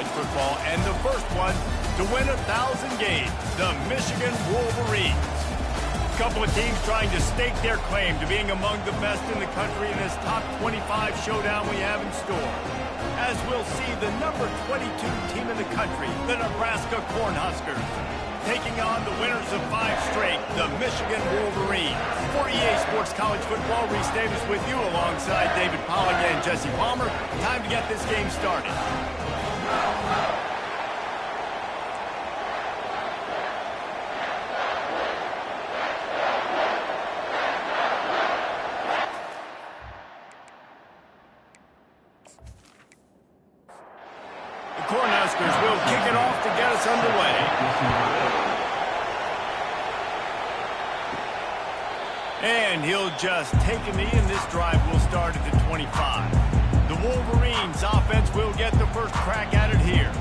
football, and the first one to win 1,000 games, the Michigan Wolverines. A couple of teams trying to stake their claim to being among the best in the country in this top 25 showdown we have in store. As we'll see the number 22 team in the country, the Nebraska Cornhuskers, taking on the winners of 5 straight, the Michigan Wolverines. For EA Sports College Football, Reese Davis with you alongside David Pollack and Jesse Palmer. Time to get this game started. The Cornhuskers will kick it off to get us underway. And he'll just take a knee, and this drive will start at the 25. The Wolverines offense will get the first crack at it here.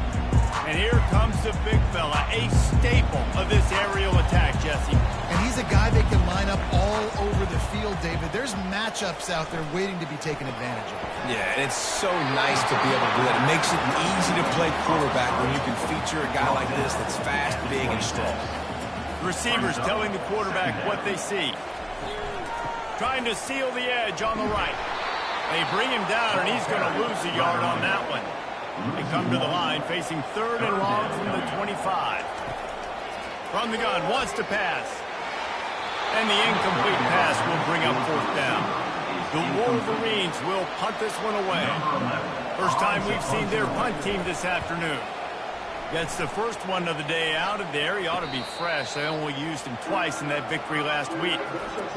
And here comes the big fella, a staple of this aerial attack, Jesse. And he's a guy that can line up all over the field, David. There's matchups out there waiting to be taken advantage of. Yeah, and it's so nice to be able to do that. It makes it easy to play quarterback when you can feature a guy like this that's fast, big, and strong. Receivers telling the quarterback what they see. Trying to seal the edge on the right. They bring him down, and he's going to lose a yard on that one. They come to the line, facing 3rd and long from the 25. From the gun, wants to pass. And the incomplete pass will bring up 4th down. The Wolverines will punt this one away. First time we've seen their punt team this afternoon. Gets the first one of the day out of there. He ought to be fresh. They only used him twice in that victory last week.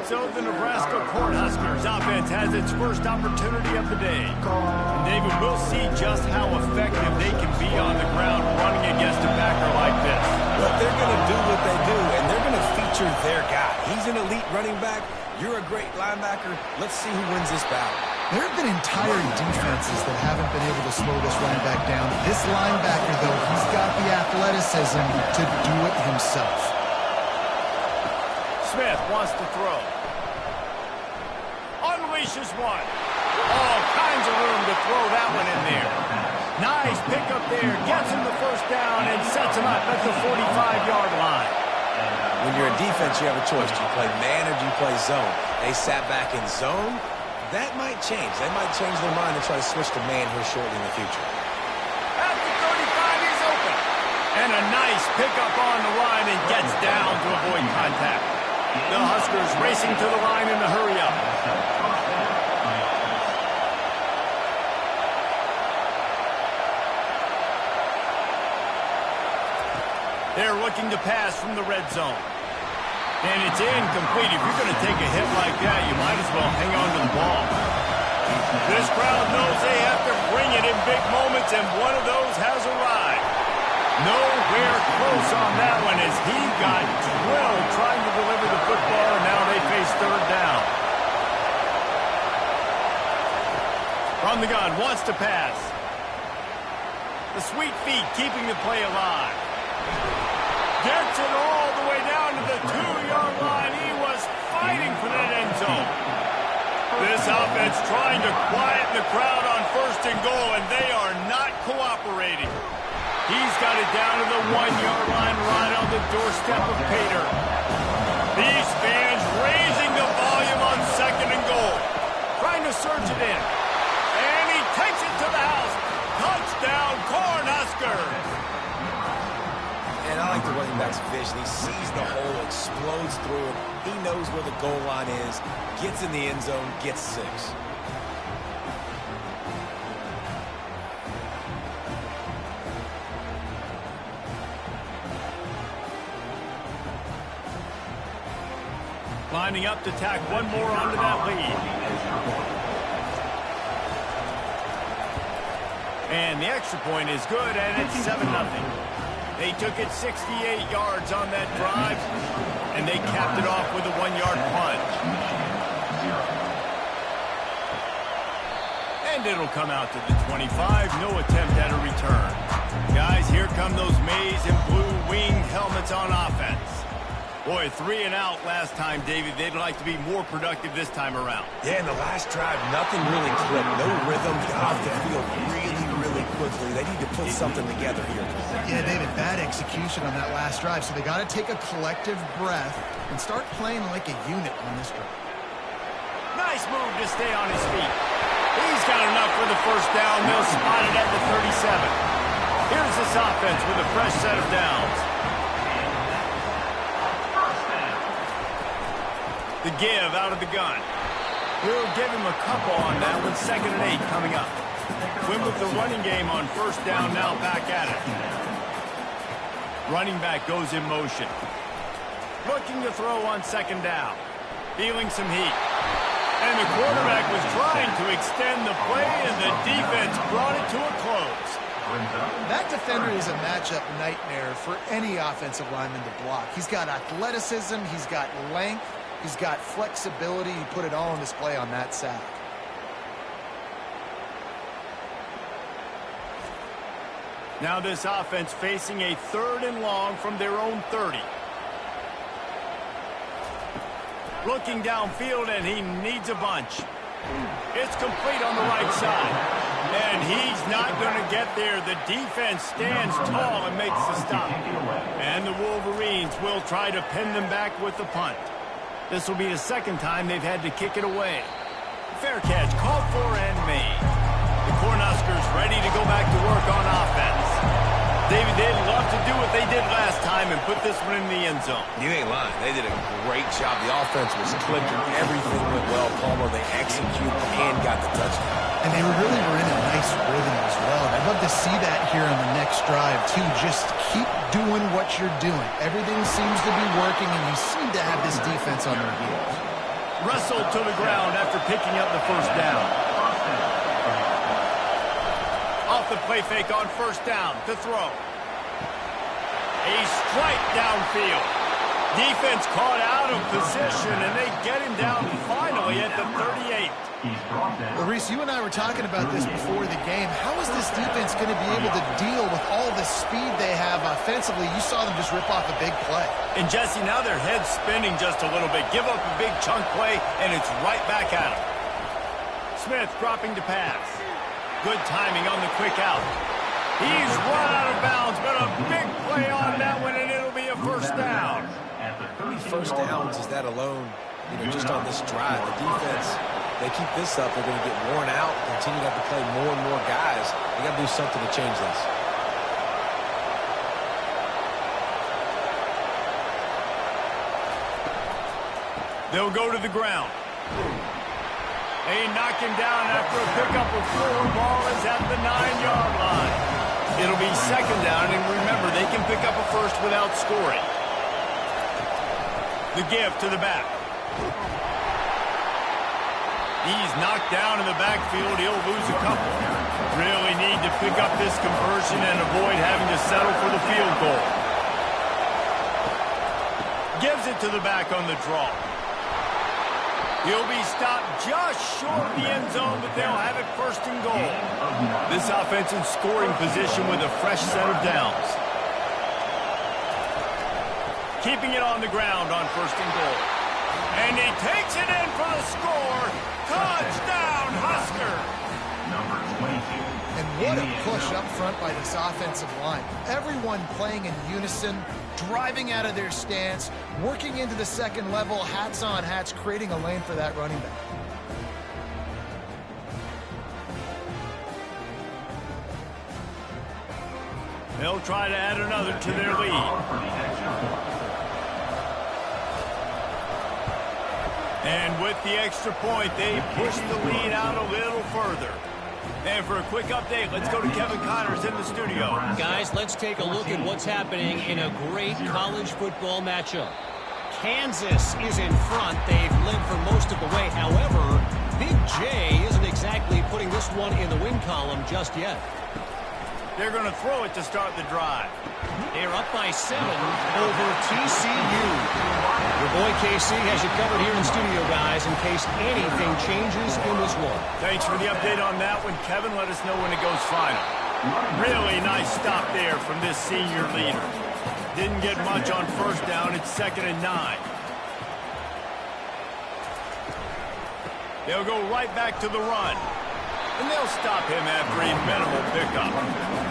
So the Nebraska Cornhuskers offense has its first opportunity of the day. And David, we'll see just how effective they can be on the ground running against a backer like this. But they're going to do what they do, and they're going to feature their guy. He's an elite running back. You're a great linebacker. Let's see who wins this battle. There have been entire defenses that haven't been able to slow this running back down. This linebacker, though, he's got the athleticism to do it himself. Smith wants to throw. Unleashes one. All kinds of room to throw that one in there. Nice pickup there. Gets him the first down and sets him up at the 45-yard line. When you're in defense, you have a choice. Do you play man or do you play zone? They sat back in zone. That might change. They might change their mind and try to switch to man here shortly in the future. At the 35, he's open. And a nice pickup on the line and gets down to avoid contact. The Huskers racing to the line in the hurry-up. They're looking to pass from the red zone. And it's incomplete. If you're going to take a hit like that, you might as well hang on to the ball. This crowd knows they have to bring it in big moments, and one of those has arrived. Nowhere close on that one as he got drilled trying to deliver the football, and now they face 3rd down. From the gun, wants to pass. The sweet feet keeping the play alive. Gets it all the way down to the 2-yard line. He was fighting for that end zone. This offense trying to quiet the crowd on 1st and goal, and they are not cooperating. He's got it down to the 1-yard line right on the doorstep of Pater. These fans raising the volume on 2nd and goal. Trying to surge it in. And he takes it to the house. Touchdown, Cornhuskers. And I like the running back's vision. He sees the hole, explodes through it. He knows where the goal line is, gets in the end zone, gets 6. Lining up to tack one more onto that lead. And the extra point is good, and it's 7-0. They took it 68 yards on that drive, and they capped it off with a 1-yard punt. And it'll come out to the 25. No attempt at a return. Guys, here come those maize and blue winged helmets on offense. Boy, 3 and out last time, David. They'd like to be more productive this time around. Yeah, in the last drive, nothing really clicked. No rhythm. Got off the field really, really quickly. They need to put something together here. Yeah, David, bad execution on that last drive, so they got to take a collective breath and start playing like a unit on this drive. Nice move to stay on his feet. He's got enough for the first down. They'll spot it at the 37. Here's this offense with a fresh set of downs. The give out of the gun. We'll give him a couple on that with 2nd and 8 coming up. Win with the running game on first down, now back at it. Running back goes in motion. Looking to throw on 2nd down. Feeling some heat. And the quarterback was trying to extend the play, and the defense brought it to a close. That defender is a matchup nightmare for any offensive lineman to block. He's got athleticism, he's got length, he's got flexibility. He put it all on display on that sack. Now this offense facing a 3rd and long from their own 30. Looking downfield, and he needs a bunch. It's complete on the right side. And he's not going to get there. The defense stands tall and makes the stop. And the Wolverines will try to pin them back with the punt. This will be the 2nd time they've had to kick it away. Fair catch, called for and made. The Cornhuskers ready to go back to work on offense. David, they'd love to do what they did last time and put this one in the end zone. You ain't lying. They did a great job. The offense was clicking. Everything went well. Palmer, they executed and got the touchdown. And they really were in a nice rhythm as well. And I'd love to see that here on the next drive, too. Just keep doing what you're doing. Everything seems to be working, and you seem to have this defense on their heels. Wrestled to the ground after picking up the first down. Off the play fake on first down to throw. A strike downfield. Defense caught out of position, and they get him down finally at the 38. Well, Reese, you and I were talking about this before the game. How is this defense going to be able to deal with all the speed they have offensively? You saw them just rip off a big play. And, Jesse, now their head's spinning just a little bit. Give up a big chunk play, and it's right back at them. Smith dropping to pass. Good timing on the quick out. He's run out of bounds, but a big play on that one, and it'll be a first down. How many first downs is that alone, just on this drive? The defense, they keep this up, they're going to get worn out, continue to have to play more and more guys. They got to do something to change this. They'll go to the ground. They knock him down after a pickup of 4. Ball is at the 9-yard line. It'll be 2nd down, and remember, they can pick up a first without scoring. The give to the back. He's knocked down in the backfield. He'll lose a couple. Really need to pick up this conversion and avoid having to settle for the field goal. Gives it to the back on the draw. He'll be stopped just short of the end zone, but they'll have it 1st and goal. This offense in scoring position with a fresh set of downs. Keeping it on the ground on 1st and goal. And he takes it in for the score. Touchdown, Husker! And what a push up front by this offensive line. Everyone playing in unison, driving out of their stance, working into the 2nd level, hats on hats, creating a lane for that running back. They'll try to add another to their lead. And with the extra point, they push the lead out a little further. And for a quick update, let's go to Kevin Connors in the studio. Guys, let's take a look at what's happening in a great college football matchup. Kansas is in front. They've led for most of the way. However, Big J isn't exactly putting this one in the win column just yet. They're going to throw it to start the drive. They're up by 7 over TCU. Your boy KC has you covered here in studio, guys, in case anything changes in this one. Thanks for the update on that one, Kevin. Let us know when it goes final. Really nice stop there from this senior leader. Didn't get much on first down. It's 2nd and 9. They'll go right back to the run. And they'll stop him after a minimal pickup.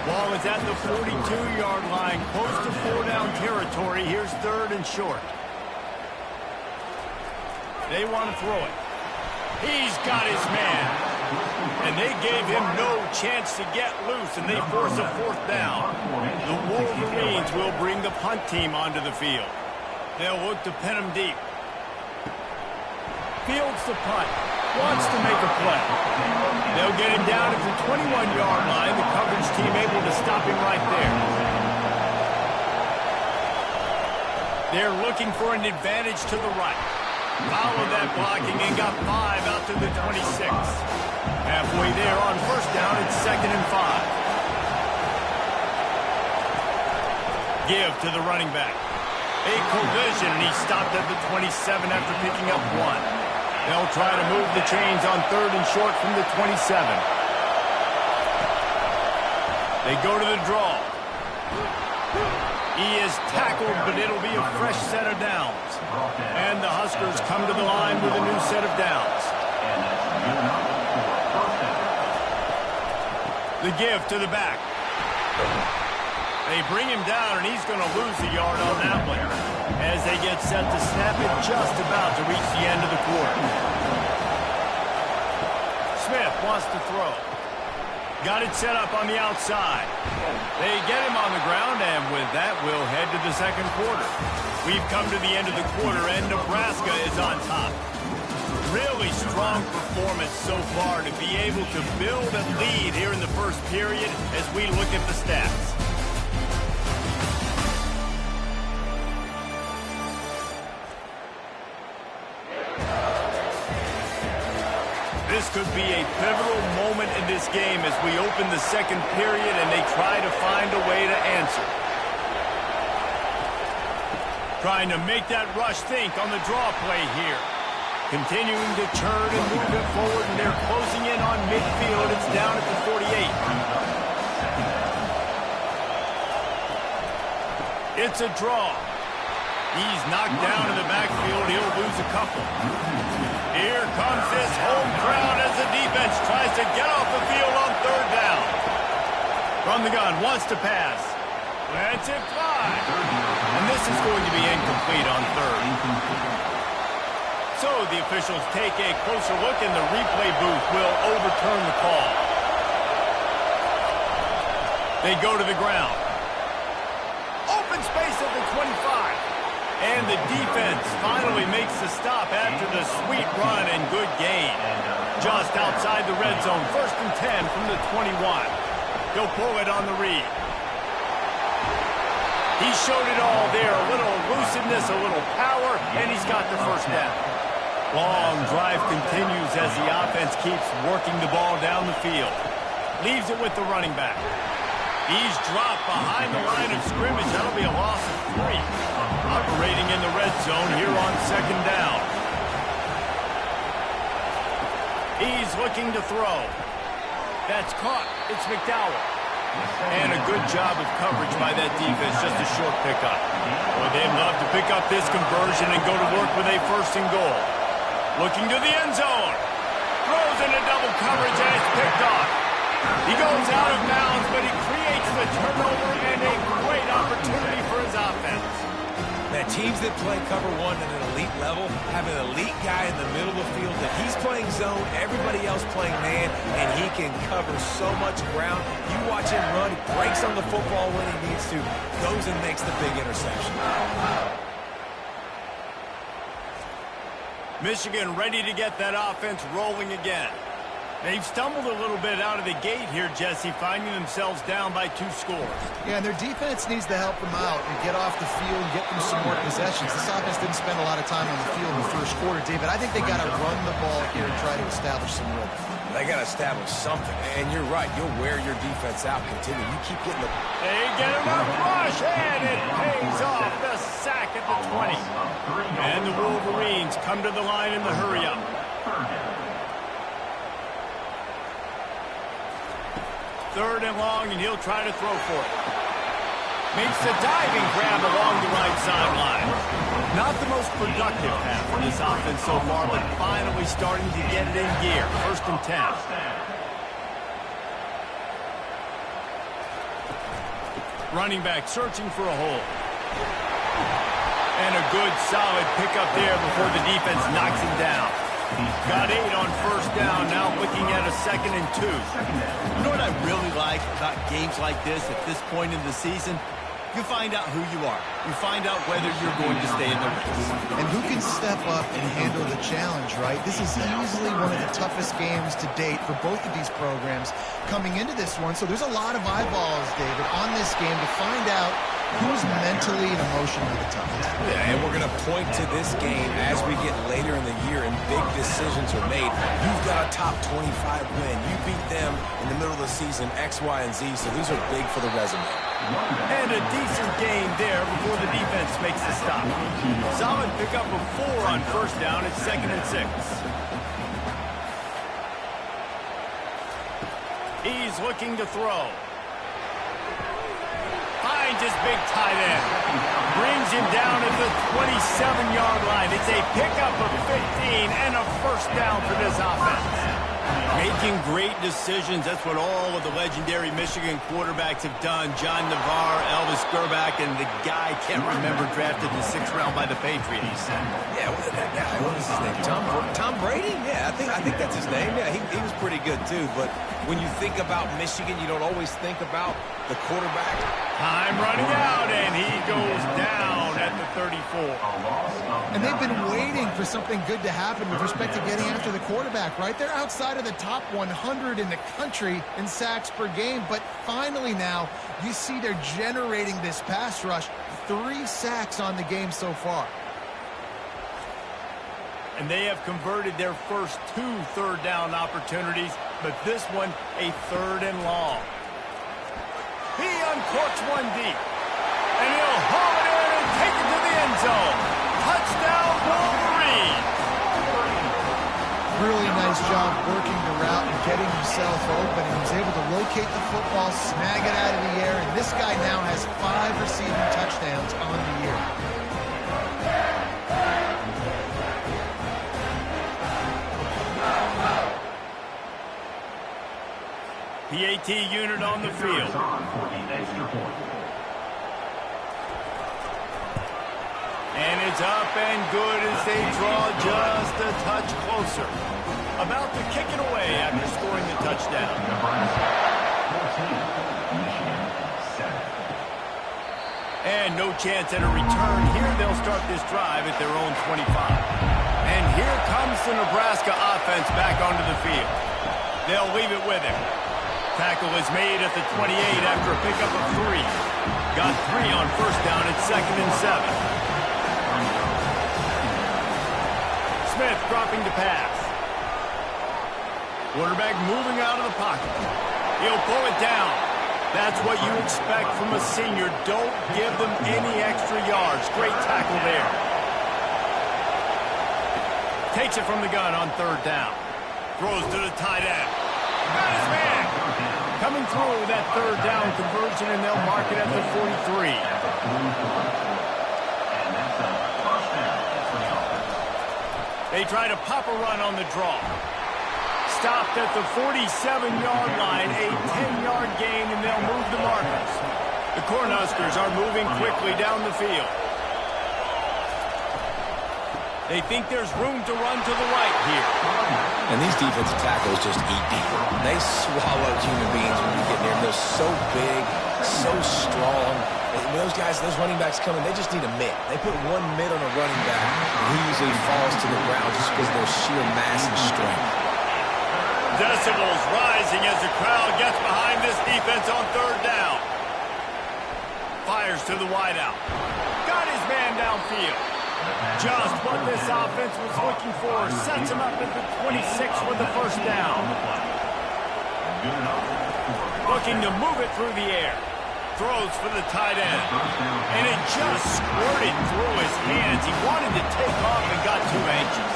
Ball is at the 42-yard line, close to 4-down territory. Here's 3rd and short. They want to throw it. He's got his man. And they gave him no chance to get loose, and they force a 4th down. The Wolverines will bring the punt team onto the field. They'll look to pin him deep. Fields the punt. Wants to make a play. They'll get him down at the 21-yard line. The coverage team able to stop him right there. They're looking for an advantage to the right. Followed that blocking and got 5 out to the 26. Halfway there on 1st down, it's 2nd and 5. Give to the running back. A collision, and he stopped at the 27 after picking up 1. They'll try to move the chains on 3rd and short from the 27. They go to the draw. He is tackled, but it'll be a fresh set of downs. And the Huskers come to the line with a new set of downs. The give to the back. They bring him down, and he's going to lose a yard on that one as they get set to snap it just about to reach the end of the quarter. Smith wants to throw. Got it set up on the outside. They get him on the ground, and with that, we'll head to the 2nd quarter. We've come to the end of the quarter, and Nebraska is on top. Really strong performance so far to be able to build a lead here in the 1st period as we look at the stats. This could be a pivotal moment in this game as we open the 2nd period and they try to find a way to answer. Trying to make that rush think on the draw play here. Continuing to turn and move it forward, and they're closing in on midfield. It's down at the 48. It's a draw. He's knocked down in the backfield. He'll lose a couple. Here comes this home crowd as the defense tries to get off the field on 3rd down. From the gun, wants to pass. Lets it fly. And this is going to be incomplete on 3rd. So the officials take a closer look, and the replay booth will overturn the call. They go to the ground. Open space at the 25. And the defense finally makes the stop after the sweet run and good gain. Just outside the red zone, 1st and 10 from the 21. He'll pull it on the read. He showed it all there, a little elusiveness, a little power, and he's got the 1st down. Long drive continues as the offense keeps working the ball down the field. Leaves it with the running back. He's dropped behind the line of scrimmage. That'll be a loss of 3. Operating in the red zone here on 2nd down. He's looking to throw. That's caught. It's McDowell. And a good job of coverage by that defense. Just a short pickup. Well, they'd love to pick up this conversion and go to work with a 1st and goal. Looking to the end zone. Throws into double coverage, and it's picked off. He goes out of bounds, but he creates the turnover and a great opportunity for his offense. Now, teams that play cover 1 at an elite level have an elite guy in the middle of the field that he's playing zone, everybody else playing man, and he can cover so much ground. You watch him run, he breaks on the football when he needs to, goes and makes the big interception. Michigan ready to get that offense rolling again. They've stumbled a little bit out of the gate here, Jesse, finding themselves down by 2 scores. Yeah, and their defense needs to help them out and get off the field and get them some more possessions. This offense didn't spend a lot of time on the field in the 1st quarter, David. I think they got to run the ball here and try to establish some rhythm. They got to establish something, and you're right. You'll wear your defense out. Continue. You keep getting the... They get him a rush, and it pays off. The sack at the 20. And the Wolverines come to the line in the hurry-up. Third and long, and he'll try to throw for it. Makes a diving grab along the right sideline. Not the most productive half for this offense so far, but finally starting to get it in gear. 1st and 10. Running back searching for a hole. And a good, solid pickup there before the defense knocks him down. Got 8 on first down, now looking at a 2nd and 2. You know what I really like about games like this at this point in the season? You find out who you are. You find out whether you're going to stay in the race. And who can step up and handle the challenge, right? This is easily one of the toughest games to date for both of these programs coming into this one. So there's a lot of eyeballs, David, on this game to find out who's mentally and emotionally the toughest. Yeah, and we're going to point to this game as we get later in the year and big decisions are made. You've got a top 25 win. You beat them in the middle of the season, X, Y, and Z, so these are big for the resume. And a decent gain there before the defense makes the stop. Solid pickup of 4 on first down. It's 2nd and 6. He's looking to throw. Finds his big tight end. Brings him down at the 27-yard line. It's a pickup of 15 and a first down for this offense. Making great decisions. That's what all of the legendary Michigan quarterbacks have done. John Navarre, Elvis Gerbach, and the guy, can't remember, drafted in the 6th round by the Patriots. Yeah, that guy, what was his name? Tom Brady? Yeah, I think that's his name. Yeah, he was pretty good too. But when you think about Michigan, you don't always think about the quarterback. Time running out, and he goes down at the 34. And they've been waiting for something good to happen with respect to getting after the quarterback, right? They're outside of the top 100 in the country in sacks per game, but finally now you see they're generating this pass rush. 3 sacks on the game so far. And they have converted their first 2 third down opportunities, but this one a 3rd and long. He uncorks one deep, and he'll haul it in and take it to the end zone. Touchdown, Wolverine! Really nice job working the route and getting himself open. He was able to locate the football, snag it out of the air, and this guy now has 5 receiving touchdowns on the year. PAT unit on the field. And it's up and good as they draw just a touch closer. About to kick it away after scoring the touchdown. And no chance at a return. Here they'll start this drive at their own 25. And here comes the Nebraska offense back onto the field. They'll leave it with him. Tackle is made at the 28 after a pickup of 3. Got 3 on first down at 2nd and 7. Smith dropping to pass. Quarterback moving out of the pocket. He'll pull it down. That's what you expect from a senior. Don't give them any extra yards. Great tackle there. Takes it from the gun on 3rd down. Throws to the tight end. Got his man. Coming through that 3rd down conversion, and they'll mark it at the 43. They try to pop a run on the draw. Stopped at the 47-yard line, a 10-yard gain, and they'll move the markers. The Cornhuskers are moving quickly down the field. They think there's room to run to the right here. And these defensive tackles just eat people. They swallow human beings when you get near them. They're so big, so strong. When those guys, those running backs come in, they just need a mitt. They put one mitt on a running back, and he usually falls to the ground just because of their sheer mass and strength. Decibels rising as the crowd gets behind this defense on 3rd down. Fires to the wideout. Got his man downfield. Just what this offense was looking for. Sets him up at the 26 with the first down. Looking to move it through the air. Throws for the tight end. And it just squirted through his hands. He wanted to take off and got too anxious.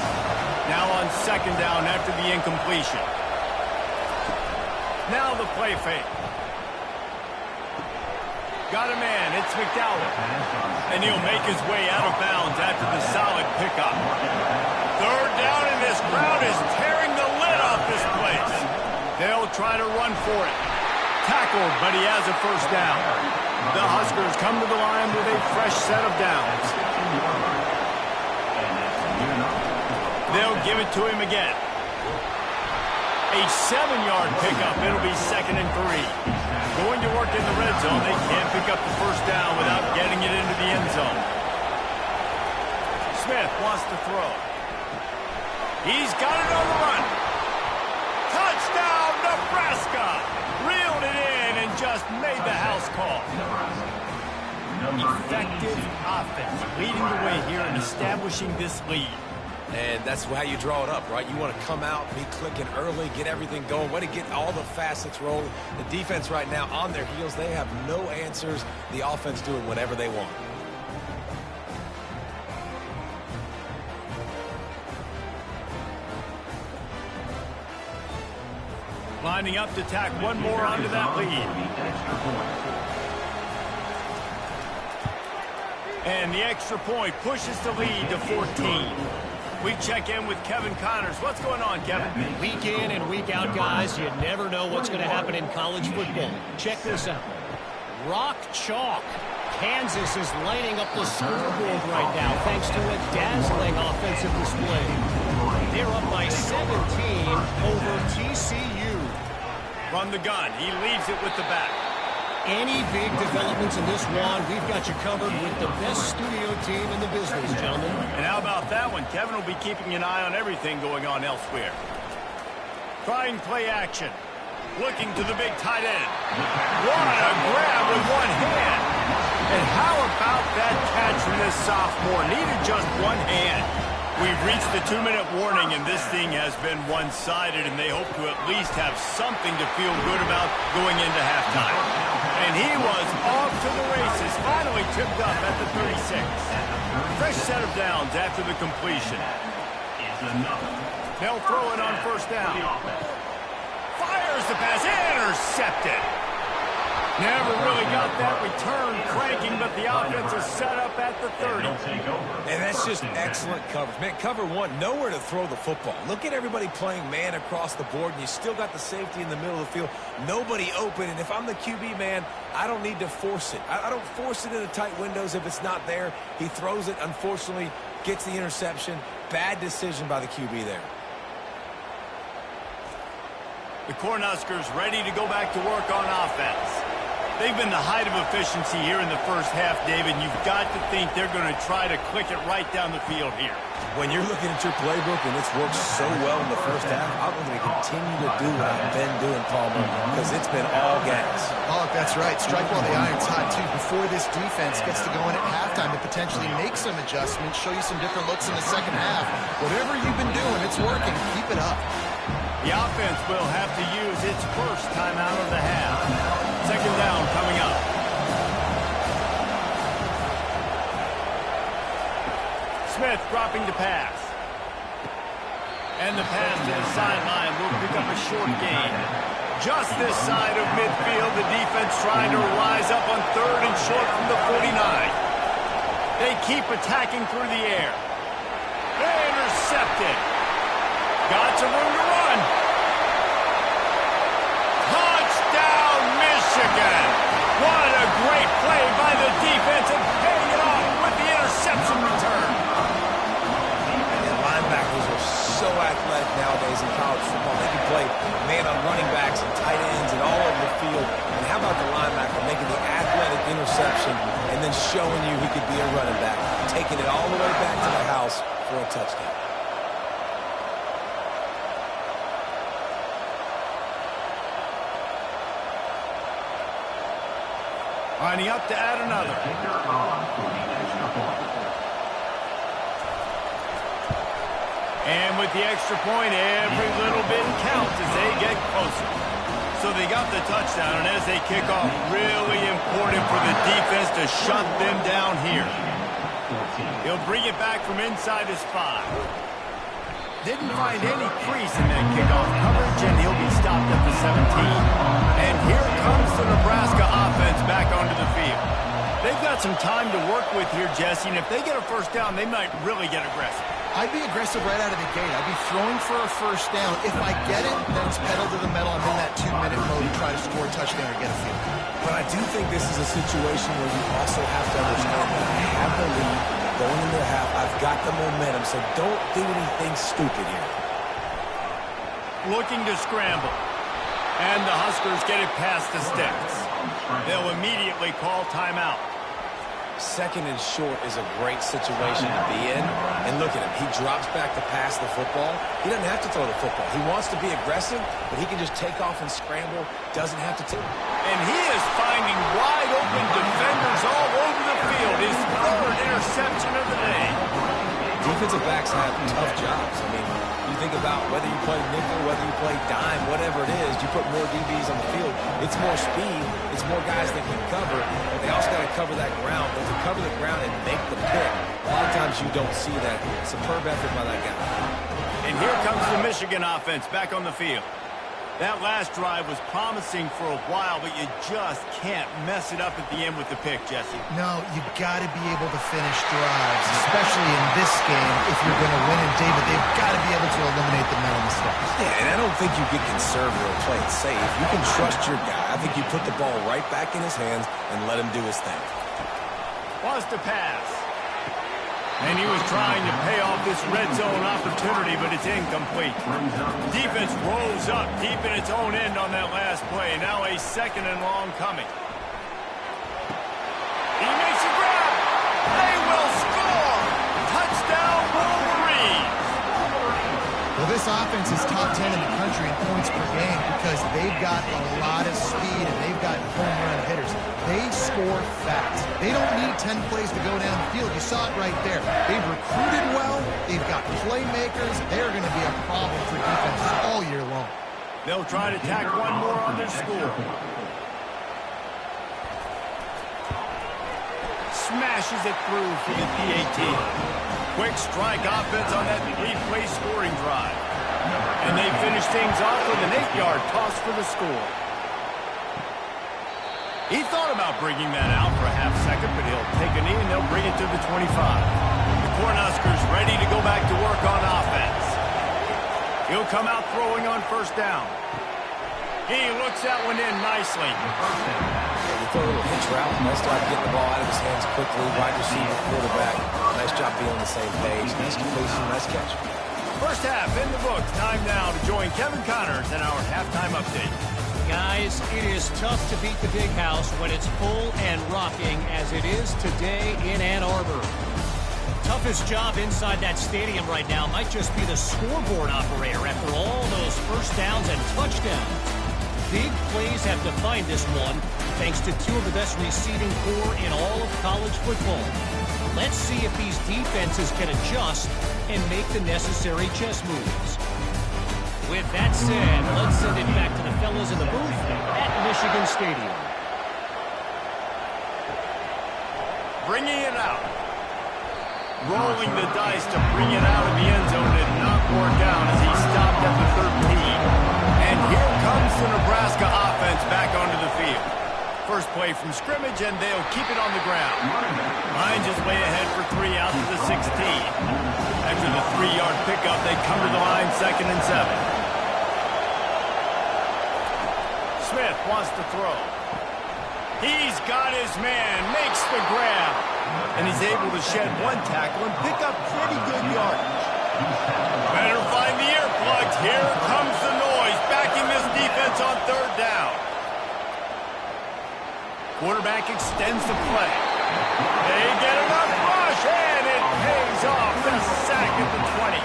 Now on 2nd down after the incompletion. Now the play fake. Got a man, it's McDowell. And he'll make his way out of bounds after the solid pickup. 3rd down, and this crowd is tearing the lid off this place. They'll try to run for it. Tackled, but he has a first down. The Huskers come to the line with a fresh set of downs. They'll give it to him again. A 7-yard pickup. It'll be 2nd and 3. Going to work in the red zone. They can't pick up the first down without getting it into the end zone. Smith wants to throw. He's got it on the run. Touchdown, Nebraska! Reeled it in and just made the house call. Effective offense leading the way here and establishing this lead. And that's how you draw it up, right? You want to come out, be clicking early, get everything going, want to get all the facets rolling. The defense right now on their heels, they have no answers. The offense doing whatever they want. Lining up to tack one more onto that lead. And the extra point pushes the lead to 14. We check in with Kevin Connors. What's going on, Kevin? Week in and week out, guys, you never know what's going to happen in college football. Check this out. Rock chalk. Kansas is lining up the scoreboard right now thanks to a dazzling offensive display. They're up by 17 over TCU. From the gun, he leaves it with the back. Any big developments in this one, we've got you covered with the best studio team in the business, gentlemen. And how about that one? Kevin will be keeping an eye on everything going on elsewhere. Trying play action. Looking to the big tight end. What a grab with one hand. And how about that catch from this sophomore? Needed just one hand. We've reached the 2-minute warning, and this thing has been one-sided, and they hope to at least have something to feel good about going into halftime. And he was off to the races, finally tipped up at the 36. Fresh set of downs after the completion. They'll throw it on first down. Fires the pass, intercepted. Never really got that return cranking, but the offense is set up at the 30. And that's just excellent coverage. Man, cover one, nowhere to throw the football. Look at everybody playing man across the board, and you still got the safety in the middle of the field. Nobody open, and if I'm the QB, man, I don't need to force it. I don't force it into tight windows if it's not there. He throws it, unfortunately, gets the interception. Bad decision by the QB there. The Cornhuskers ready to go back to work on offense. They've been the height of efficiency here in the first half, David. You've got to think they're going to try to click it right down the field here. When you're looking at your playbook and it's worked so well in the first half, I'm going to continue to do what I've been doing, Palmer, because it's been all gas. Oh, that's right. Strike while the iron's hot, too, before this defense gets to go in at halftime to potentially make some adjustments, show you some different looks in the second half. Whatever you've been doing, it's working. Keep it up. The offense will have to use its first timeout of the half. Second down coming up. Smith dropping the pass. And the pass to the sideline will pick up a short gain. Just this side of midfield, the defense trying to rise up on 3rd and short from the 49. They keep attacking through the air. Intercepted. Got some room to run. Touchdown, Michigan. What a great play by the defense and paying it off with the interception return. And linebackers are so athletic nowadays in college football. They can play man on running backs and tight ends and all over the field. And how about the linebacker making the athletic interception and then showing you he could be a running back, taking it all the way back to the house for a touchdown. Lining up to add another. And with the extra point, every little bit counts as they get closer. So they got the touchdown, and as they kick off, really important for the defense to shut them down here. He'll bring it back from inside his 5. Didn't find any crease in that kickoff coverage, and he'll be stopped at the 17. And here comes the Nebraska offense back onto the field. They've got some time to work with here, Jesse, and if they get a first down, they might really get aggressive. I'd be aggressive right out of the gate. I'd be throwing for a first down. If I get it, then it's pedal to the metal. I'm in that 2-minute mode to try to score a touchdown or get a field goal. But I do think this is a situation where you also have to understand that I have the lead going into the half. I've got the momentum, so don't do anything stupid here. Looking to scramble. And the Huskers get it past the sticks. They'll immediately call timeout. Second and short is a great situation to be in. And look at him. He drops back to pass the football. He doesn't have to throw the football. He wants to be aggressive, but he can just take off and scramble. Doesn't have to take. And he is finding wide open defenders all over the field. His third interception of the day. Defensive backs have tough jobs. I mean, you think about whether you play nickel, whether you play dime, whatever it is, you put more DBs on the field. It's more speed. It's more guys that can cover, but they also got to cover that ground. But to cover the ground and make the pick, a lot of times you don't see that. Superb effort by that guy. And here comes the Michigan offense back on the field. That last drive was promising for a while, but you just can't mess it up at the end with the pick, Jesse. No, you got to be able to finish drives, especially in this game. If you're going to win it, David, they've got to be able to eliminate the mental mistakes. Yeah, and I don't think you get conservative or play it safe. You can trust your guy. I think you put the ball right back in his hands and let him do his thing. Wants to pass. And he was trying to pay off this red zone opportunity, but it's incomplete. Defense rolls up deep in its own end on that last play. Now a second and long coming. He makes a grab. They will score. Touchdown, Wolverines. Well, this offense is top 10 in the country in points per game because they've got a lot of speed and they've got home run hitters. They score fast. They don't need 10 plays to go down the field. You saw it right there. They've recruited well. They've got playmakers. They're going to be a problem for defenses all year long. They'll try to tack one more on their score. Smashes it through for the PAT. Quick strike offense on that three-play scoring drive. And they finish things off with an 8-yard toss for the score. He thought about bringing that out for a half second, but he'll take a knee and they'll bring it to the 25. The Cornhuskers ready to go back to work on offense. He'll come out throwing on first down. He looks that one in nicely. You throw a little hitch route. Nice job getting the ball out of his hands quickly. Wide receiver, quarterback. Nice job being on the same page. Nice completion, nice catch. First half in the books. Time now to join Kevin Connors in our halftime update. Guys, it is tough to beat the Big House when it's full and rocking as it is today in Ann Arbor. Toughest job inside that stadium right now might just be the scoreboard operator after all those first downs and touchdowns. Big plays have defined this one thanks to two of the best receiving corps in all of college football. Let's see if these defenses can adjust and make the necessary chess moves. With that said, let's send it back to the fellas in the booth at Michigan Stadium. Bringing it out. Rolling the dice to bring it out of the end zone did not work out as he stopped at the 13. And here comes the Nebraska offense back onto the field. First play from scrimmage, and they'll keep it on the ground. Lions is way ahead for 3 out to the 16. After the 3-yard pickup, they come to the line 2nd and 7. Smith wants to throw. He's got his man, makes the grab. And he's able to shed one tackle and pick up pretty good yardage. Better find the earplugs. Here comes the noise, backing this defense on 3rd down. Quarterback extends the play. They get enough rush, and it pays off. The sack at the 20.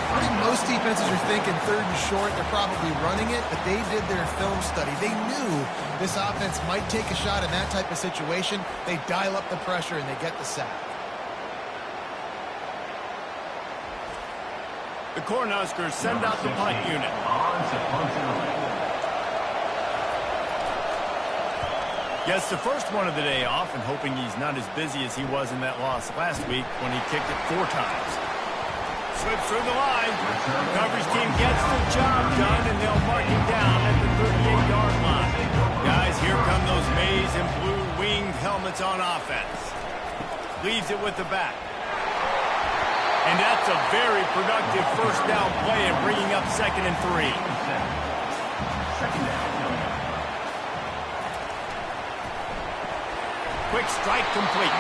I think most defenses are thinking 3rd and short. They're probably running it, but they did their film study. They knew this offense might take a shot in that type of situation. They dial up the pressure, and they get the sack. The Cornhuskers send out the punt unit. Gets the first one of the day off and hoping he's not as busy as he was in that loss last week when he kicked it 4 times. Slips through the line. The coverage team gets the job done, and they'll mark him down at the 38-yard line. Guys, here come those maize and blue winged helmets on offense. Leaves it with the back. And that's a very productive first down play and bringing up 2nd and 3. Quick strike complete.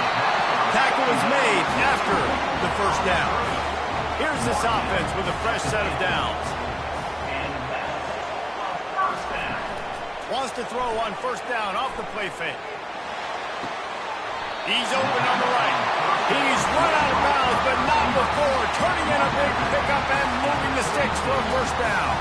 Tackle is made after the first down. Here's this offense with a fresh set of downs. Wants to throw on first down off the play fake. He's open on the right. He's run out of bounds, but not before turning in a big pickup and moving the sticks for a first down.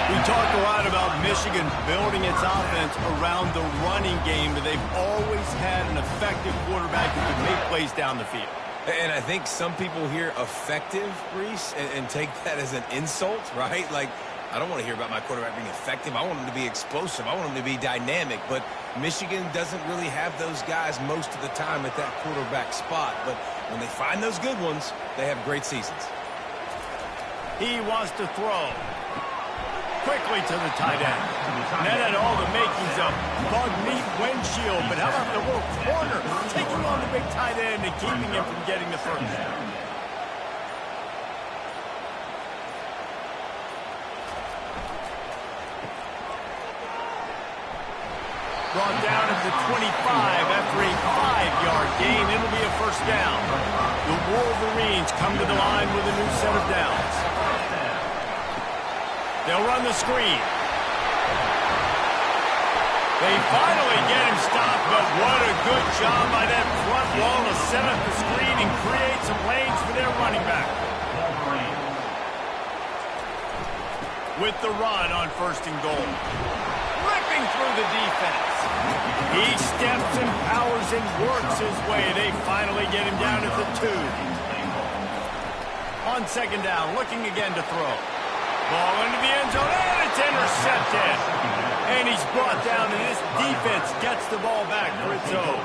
We talked a lot about Michigan building its offense around the running game, but they've always had an effective quarterback who can make plays down the field. And I think some people hear effective, Reese, and take that as an insult, right? Like, I don't want to hear about my quarterback being effective. I want him to be explosive. I want him to be dynamic. But Michigan doesn't really have those guys most of the time at that quarterback spot. But when they find those good ones, they have great seasons. He wants to throw. Quickly to the tight end. And that had all the makings of bug meat windshield. But how about the little corner taking on the big tight end and keeping him from getting the first down? Brought down at the 25 after a 5-yard gain. It'll be a first down. The Wolverines come to the line with a new set of downs. They'll run the screen. They finally get him stopped, but what a good job by that front wall to set up the screen and create some lanes for their running back. With the run on 1st and goal. Ripping through the defense. He steps and powers and works his way. They finally get him down at the 2. On 2nd down, looking again to throw. Ball into the end zone, and it's intercepted. And he's brought down, and this defense gets the ball back for its own.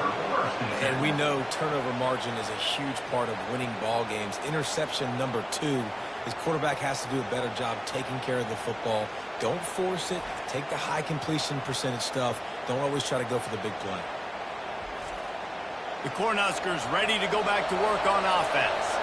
And we know turnover margin is a huge part of winning ball games. Interception number 2. His quarterback has to do a better job taking care of the football. Don't force it. Take the high completion percentage stuff. Don't always try to go for the big play. The Cornhuskers ready to go back to work on offense.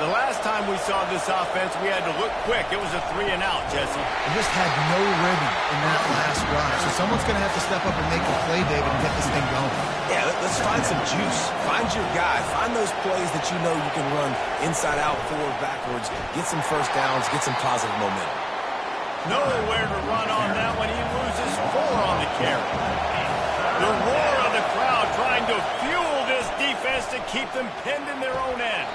The last time we saw this offense, we had to look quick. It was a 3-and-out, Jesse. They just had no rhythm in that last drive. So someone's going to have to step up and make a play, David, and get this thing going. Yeah, let's find some juice. Find your guy. Find those plays that you know you can run inside out, forward, backwards. Get some first downs. Get some positive momentum. Nowhere to run on that one. He loses 4 on the carry. The roar of the crowd trying to fuel this defense to keep them pinned in their own end.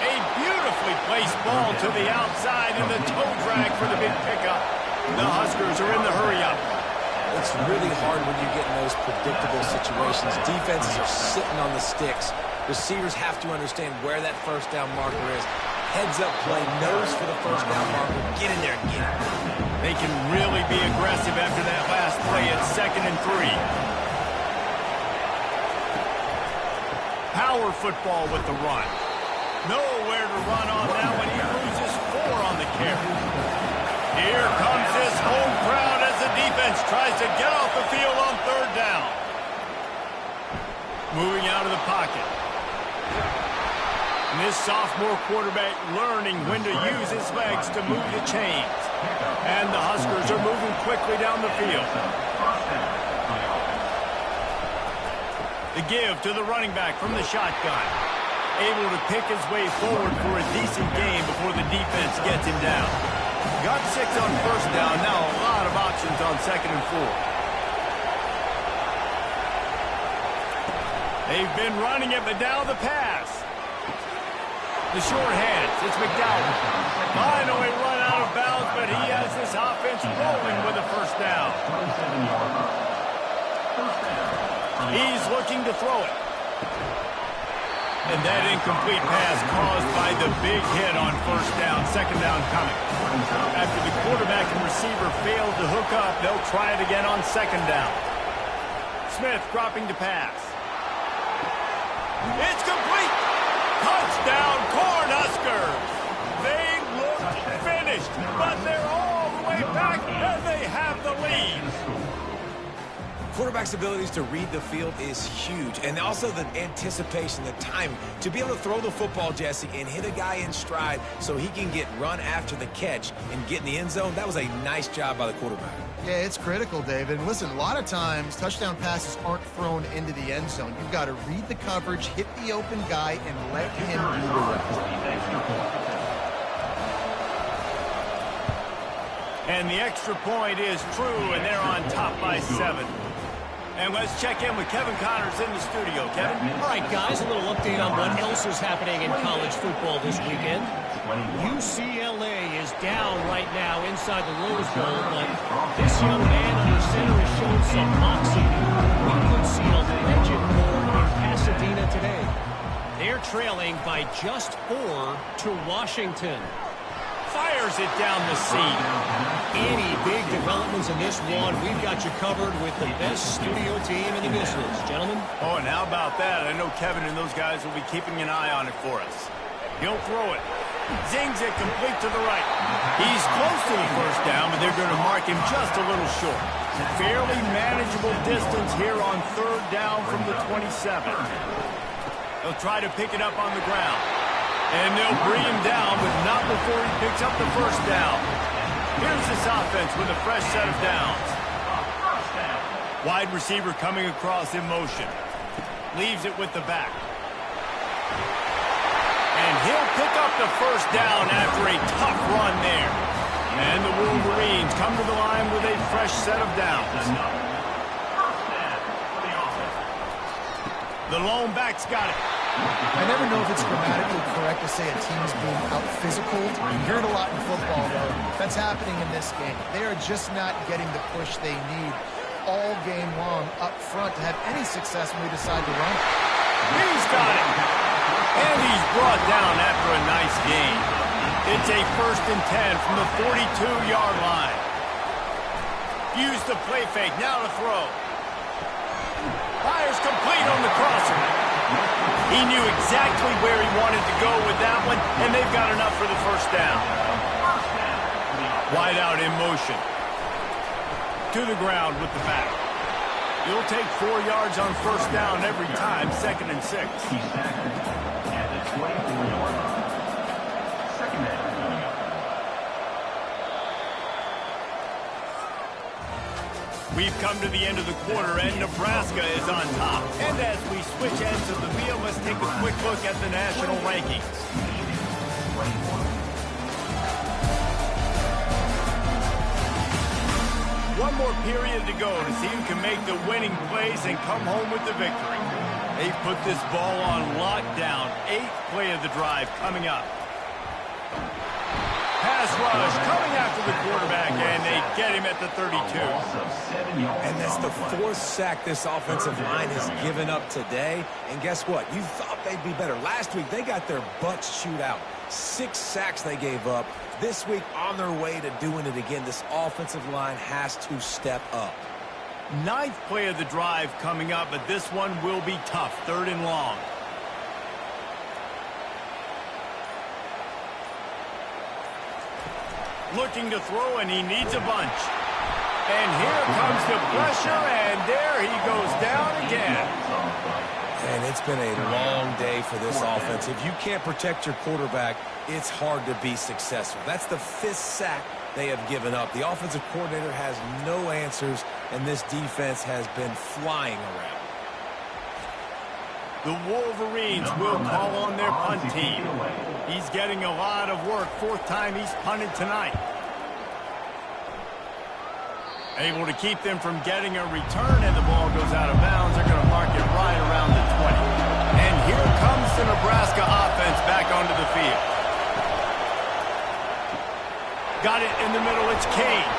A beautifully placed ball to the outside and the toe drag for the big pickup. The Huskers are in the hurry-up. It's really hard when you get in those predictable situations. Defenses are sitting on the sticks. Receivers have to understand where that first down marker is. Heads-up play, nose for the first down marker. Get in there and get it. They can really be aggressive after that last play at 2nd and 3. Power football with the run. Nowhere to run on that one. He loses 4 on the carry. Here comes this home crowd as the defense tries to get off the field on 3rd down. Moving out of the pocket. And this sophomore quarterback learning when to use his legs to move the chains. And the Huskers are moving quickly down the field. The give to the running back from the shotgun. Able to pick his way forward for a decent game before the defense gets him down. Got 6 on 1st down. Now a lot of options on 2nd and 4. They've been running it, but now the pass. The short hands. It's McDowell. Finally run out of bounds, but he has this offense rolling with a first down. He's looking to throw it. And that incomplete pass caused by the big hit on 1st down. 2nd down coming. After the quarterback and receiver failed to hook up, they'll try it again on 2nd down. Smith dropping to pass. It's complete. Touchdown, Cornhuskers. They look finished, but they're all the way back, and they have the lead. quarterback's abilities to read the field is huge. And also the anticipation, the time to be able to throw the football, Jesse, and hit a guy in stride so he can get run after the catch and get in the end zone. That was a nice job by the quarterback. Yeah, it's critical, David. And listen, a lot of times touchdown passes aren't thrown into the end zone. You've got to read the coverage, hit the open guy, and let him do the rest. And the extra point is true, and they're on top by 7. And let's check in with Kevin Connors in the studio. Kevin? All right, guys, a little update on what else is happening in college football this weekend. UCLA is down right now inside the Rose Bowl, but this young man under center has shown some moxie. We could see a legend born in Pasadena today. They're trailing by just 4 to Washington. Fires it down the seam. Any big developments in this one, we've got you covered with the best studio team in the business. Gentlemen? Oh, and how about that? I know Kevin and those guys will be keeping an eye on it for us. He'll throw it. Zings it complete to the right. He's close to the first down, but they're going to mark him just a little short. Fairly manageable distance here on 3rd down from the 27. They'll try to pick it up on the ground. And they'll bring him down, but not before he picks up the first down. Here's this offense with a fresh set of downs. Wide receiver coming across in motion. Leaves it with the back. And he'll pick up the first down after a tough run there. And the Wolverines come to the line with a fresh set of downs. The lone back's got it. I never know if it's grammatically correct to say a team is being out-physicaled. You hear it a lot in football, though. That's happening in this game. They are just not getting the push they need all game long up front to have any success when they decide to run. He's got it. And he's brought down after a nice gain. It's a 1st and 10 from the 42-yard line. Use the play fake. Now to throw. Fires complete on the crosser. He knew exactly where he wanted to go with that one, and they've got enough for the first down. Wide out in motion. To the ground with the back. You'll take 4 yards on first down every time, 2nd and 6. We've come to the end of the quarter, and Nebraska is on top. And as we switch ends of the field, let's take a quick look at the national rankings. One more period to go to see who can make the winning plays and come home with the victory. They put this ball on lockdown. 8th play of the drive coming up. Pass rush coming after the quarterback, and they get him at the 32. And that's the 4th sack this offensive line has given up today. And guess what? You thought they'd be better. Last week, they got their butts chewed out. 6 sacks they gave up. This week, on their way to doing it again, this offensive line has to step up. 9th play of the drive coming up, but this one will be tough. 3rd and long. Looking to throw, and he needs a bunch. And here comes the pressure, and there he goes down again. And it's been a long day for this offense. If you can't protect your quarterback, it's hard to be successful. That's the 5th sack they have given up. The offensive coordinator has no answers, and this defense has been flying around. The Wolverines will call on their punt team. He's getting a lot of work. 4th time he's punted tonight. Able to keep them from getting a return, and the ball goes out of bounds. They're going to mark it right around the 20. And here comes the Nebraska offense back onto the field. Got it in the middle. It's Kane.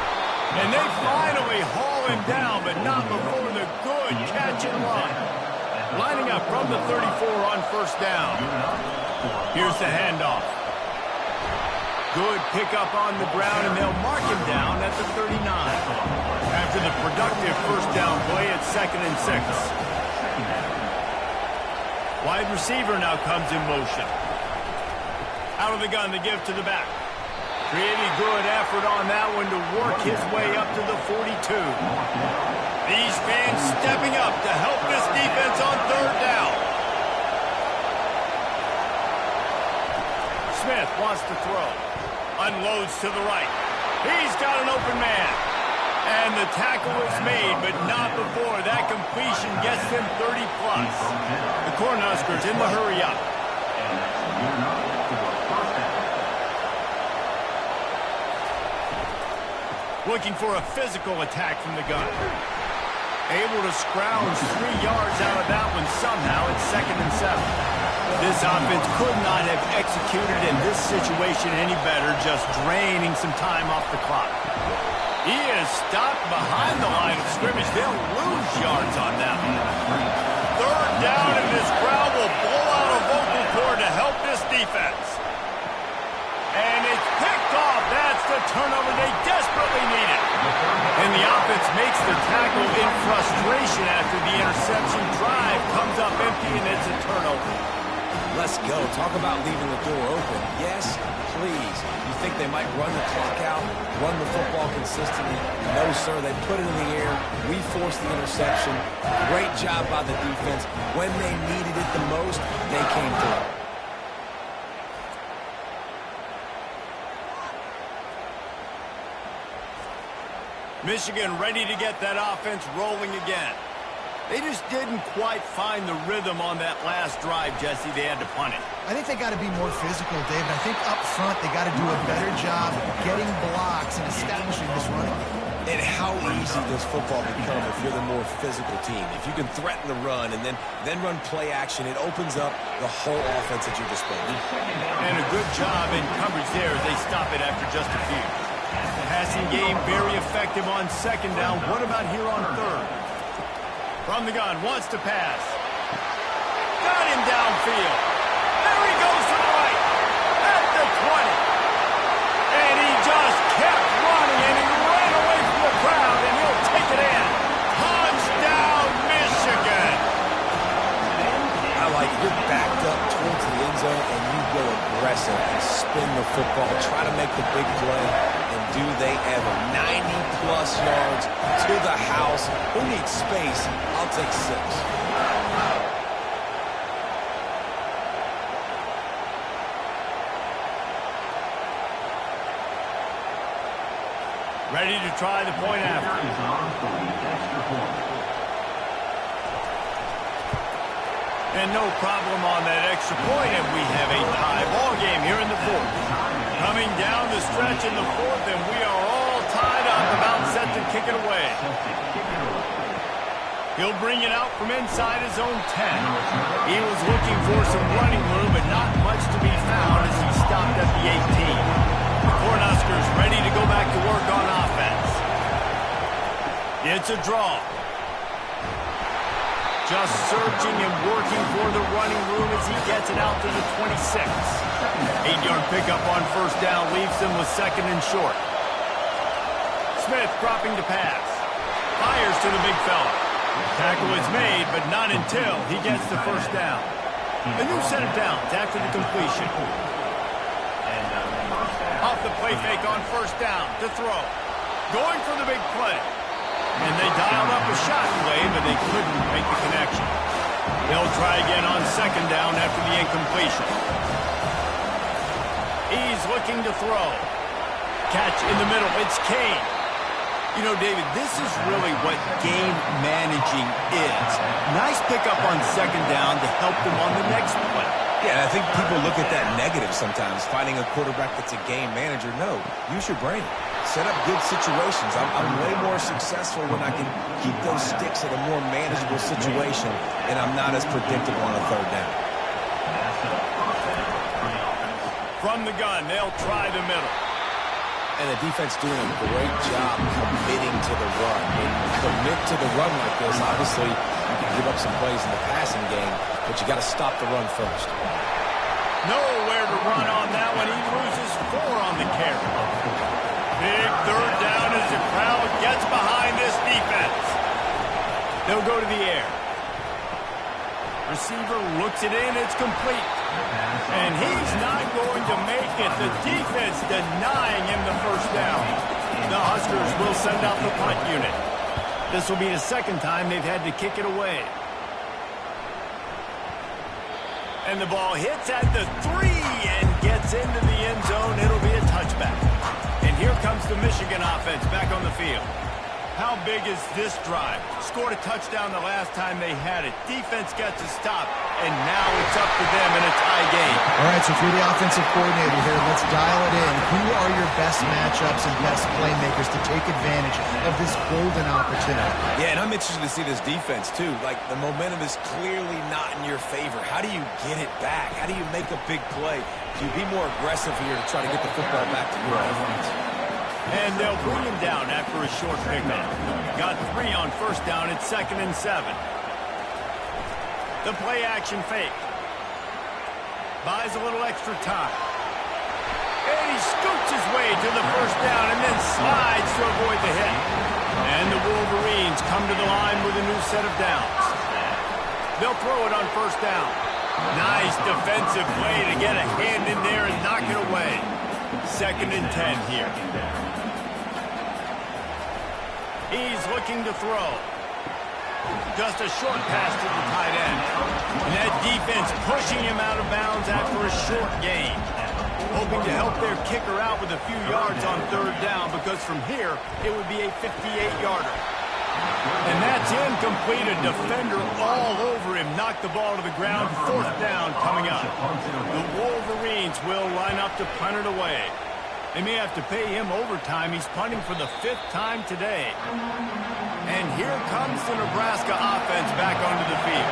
And they finally haul him down, but not before the good catch and run. Lining up from the 34 on first down. Here's the handoff. Good pickup on the ground, and they'll mark him down at the 39. After the productive first down play, it's 2nd and 6. Wide receiver now comes in motion. Out of the gun to give to the back. Pretty good effort on that one to work his way up to the 42. These fans stepping up to help this defense on third down. Smith wants to throw. Unloads to the right. He's got an open man. And the tackle is made, but not before that completion gets them 30-plus. The Cornhuskers in the hurry-up. Looking for a physical attack from the gun. Able to scrounge 3 yards out of that one somehow. It's 2nd and 7. This offense could not have executed in this situation any better, just draining some time off the clock. He is stopped behind the line of scrimmage. They'll lose yards on that one. Third down, and this crowd will blow out a vocal cord to help this defense. And it's picked off. That's the turnover they desperately needed. And the offense makes the tackle in frustration after the interception. Drive comes up empty, and it's a turnover. Let's go. Talk about leaving the door open. Yes, please. You think they might run the clock out, run the football consistently? No, sir. They put it in the air. We forced the interception. Great job by the defense. When they needed it the most, they came through. Michigan ready to get that offense rolling again. They just didn't quite find the rhythm on that last drive, Jesse. They had to punt it. I think they got to be more physical, David. I think up front they got to do a better job getting blocks and establishing this running. And how easy does football become if you're the more physical team? If you can threaten the run and then run play action, it opens up the whole offense at your disposal. And a good job in coverage there as they stop it after just a few. Passing game very effective on 2nd down. What about here on 3rd? From the gun, wants to pass. Got him downfield. There he goes to the right. At the 20. And he just kept running, and he ran away from the crowd, and he'll take it in. Touchdown, Michigan. I like you're backed up towards the end zone, and you go aggressive and spin the football, try to make the big play, and do they ever. 90-plus yards to the house. Who needs space? I'll take 6. Ready to try the point after. And no problem on that extra point, and we have a tie ball game here in the 4th. Coming down the stretch in the 4th, and we are all tied up, about set to kick it away. He'll bring it out from inside his own 10. He was looking for some running room, but not much to be found as he stopped at the 18. The Cornhuskers ready to go back to work on offense. It's a draw. Just searching and working for the running room as he gets it out to the 26. 8-yard pickup on 1st down leaves him with 2nd and short. Smith dropping to pass. Fires to the big fella. Tackle is made, but not until he gets the 1st down. A new set of downs after the completion. Off the play fake on 1st down to throw. Going for the big play. And they dialed up a shot play, but they couldn't make the connection. They'll try again on 2nd down after the incompletion. He's looking to throw. Catch in the middle. It's Kane. You know, David, this is really what game managing is. Nice pickup on 2nd down to help them on the next play. Yeah, and I think people look at that negative sometimes, finding a quarterback that's a game manager. No, use your brain. Set up good situations. I'm way more successful when I can keep those sticks at a more manageable situation, and I'm not as predictable on a 3rd down. From the gun, they'll try the middle. And the defense doing a great job committing to the run. When you commit to the run like this, obviously you can give up some plays in the passing game, but you got to stop the run first. Nowhere to run on that one. He loses 4 on the carry. Big 3rd down as the crowd gets behind this defense. They'll go to the air. Receiver looks it in. It's complete. And he's not going to make it. The defense denying him the 1st down. The Huskers will send out the punt unit. This will be the second time they've had to kick it away. And the ball hits at the 3 and gets into the end zone. It'll be a touchback. And here comes the Michigan offense back on the field. How big is this drive? Scored a touchdown the last time they had it. Defense gets a stop, and now it's up to them in a tie game. All right, so if you're the offensive coordinator here, let's dial it in. Who are your best matchups and best playmakers to take advantage of this golden opportunity? Yeah, and I'm interested to see this defense, too. Like, the momentum is clearly not in your favor. How do you get it back? How do you make a big play? Do you be more aggressive here to try to get the football back to your offense? And they'll bring him down after a short pickup. Got 3 on first down. It's 2nd and 7. The play action fake. Buys a little extra time. And he scoots his way to the first down and then slides to avoid the hit. And the Wolverines come to the line with a new set of downs. They'll throw it on first down. Nice defensive play to get a hand in there and knock it away. 2nd and 10 here. He's looking to throw. Just a short pass to the tight end. And that defense pushing him out of bounds after a short gain. Hoping to help their kicker out with a few yards on 3rd down, because from here, it would be a 58-yarder. And that's incomplete. A defender all over him. Knocked the ball to the ground. 4th down coming up. The Wolverines will line up to punt it away. They may have to pay him overtime. He's punting for the 5th time today. And here comes the Nebraska offense back onto the field.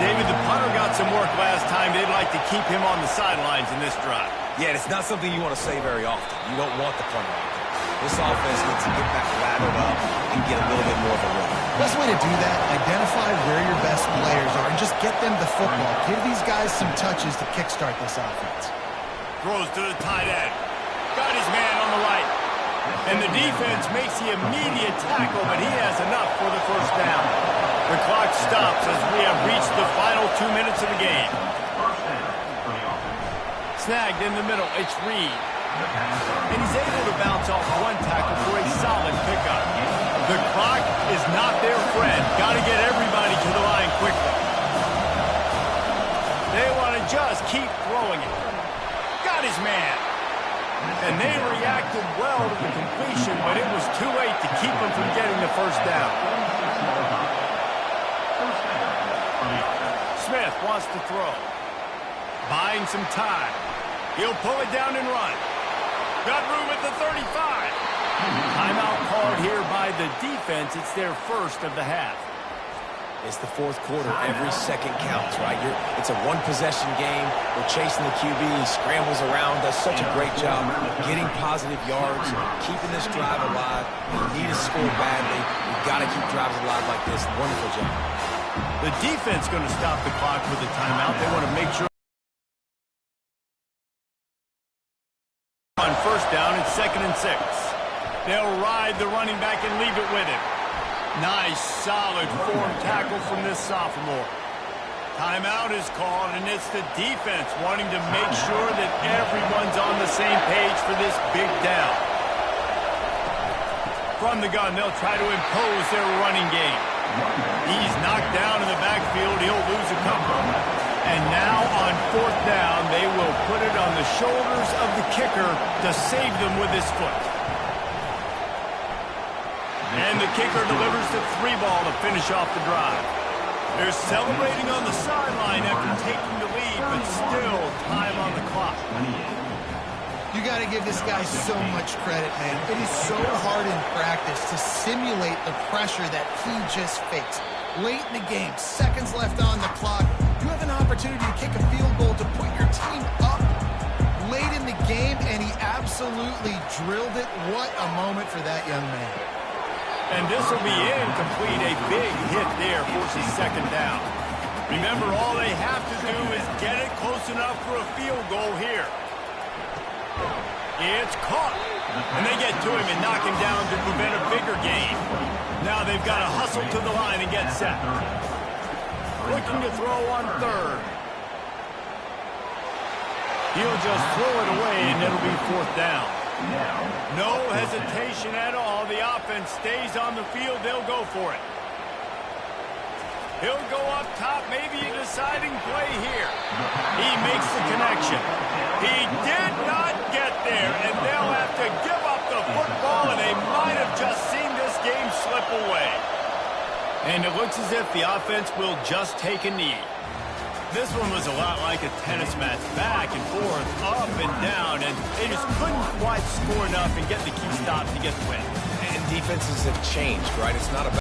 David, the punter got some work last time. They'd like to keep him on the sidelines in this drive. Yeah, it's not something you want to say very often. You don't want the punter out there. This offense needs to get back lathered up and get a little bit more of a rhythm. Best way to do that, identify where your best players are and just get them the football. Give these guys some touches to kickstart this offense. Throws to the tight end. Got his man on the right. And the defense makes the immediate tackle, but he has enough for the first down. The clock stops as we have reached the final 2 minutes of the game. Snagged in the middle, it's Reed. And he's able to bounce off one tackle for a solid pickup. The clock is not their friend. Got to get everybody to the line quickly. They want to just keep throwing it. Got his man. And they reacted well to the completion, but it was too late to keep them from getting the first down. Smith wants to throw. Buying some time. He'll pull it down and run. Got room at the 35. Timeout called here by the defense. It's their first of the half. It's the 4th quarter. Every second counts, right? It's a one-possession game. We're chasing the QB. He scrambles around, does such a great job getting positive yards, keeping this drive alive. We need to score badly. We've got to keep drives alive like this. Wonderful job. The defense going to stop the clock with a timeout. They want to make sure. On first down, it's 2nd and 6. They'll ride the running back and leave it with him. Nice, solid form tackle from this sophomore. Timeout is called, and it's the defense wanting to make sure that everyone's on the same page for this big down. From the gun, they'll try to impose their running game. He's knocked down in the backfield. He'll lose a couple. And now on 4th down, they will put it on the shoulders of the kicker to save them with his foot. And the kicker delivers the 3 ball to finish off the drive. They're celebrating on the sideline after taking the lead, but still time on the clock. You got to give this guy so much credit, man. It is so hard in practice to simulate the pressure that he just faced. Late in the game, seconds left on the clock, you have an opportunity to kick a field goal to put your team up late in the game, and he absolutely drilled it. What a moment for that young man. And this will be incomplete. A big hit there forces 2nd down. Remember, all they have to do is get it close enough for a field goal here. It's caught. And they get to him and knock him down to prevent a bigger gain. Now they've got to hustle to the line and get set. Looking to throw on 3rd. He'll just throw it away, and it'll be 4th down. No hesitation at all. The offense stays on the field. They'll go for it. He'll go up top, maybe a deciding play here. He makes the connection. He did not get there, and they'll have to give up the football, and they might have just seen this game slip away. And it looks as if the offense will just take a knee. This one was a lot like a tennis match, back and forth, up and down, and they just couldn't quite score enough and get the key stop to get the win. And defenses have changed, right? It's not about